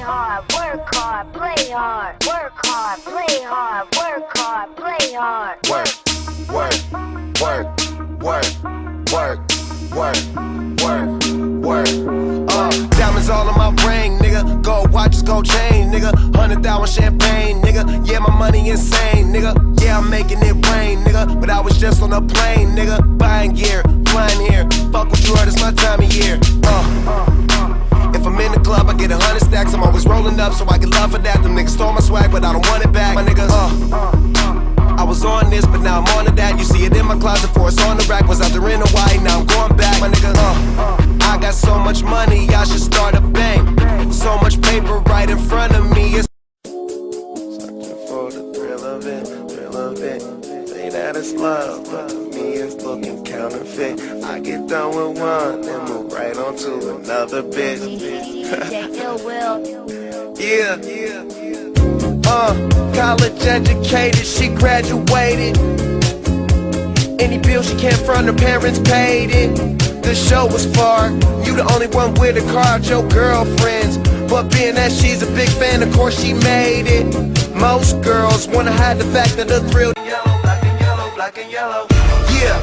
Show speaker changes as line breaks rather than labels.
hard, work hard, play hard, work hard, play hard, work hard, play hard.
Work, work, work, work, work, work, work, work. Diamonds all on my ring, nigga. Gold watches, gold chain, nigga. 100,000 champagne, nigga. Yeah, my money insane, nigga. Yeah, I'm making it rain, nigga. But I was just on a plane, nigga. Buying gear, flying here. Fuck what you heard, it's my time of year. If I'm in the club, I get 100 stacks. I'm always rolling up, so I get love for that. Them niggas stole my swag, but I don't want it back. My nigga, I was on this, but now I'm on to that. You see it in my closet, for it's on the rack. Was out there in Hawaii, now I'm going back. My nigga, I got so much money, I should start a bank. So much paper right in front of me. It's searching for the thrill of it, thrill of it. Say that it's love, but to me it's looking counterfeit. I get done with one, then move right on to another bitch. Yeah, college educated, she graduated. Any bill she can't front, her parents paid it. The show was far, you the only one with a car, your girlfriends. But being that she's a big fan, of course she made it. Most girls wanna hide the fact that the thrill yellow, black and yellow, black and yellow. Yeah,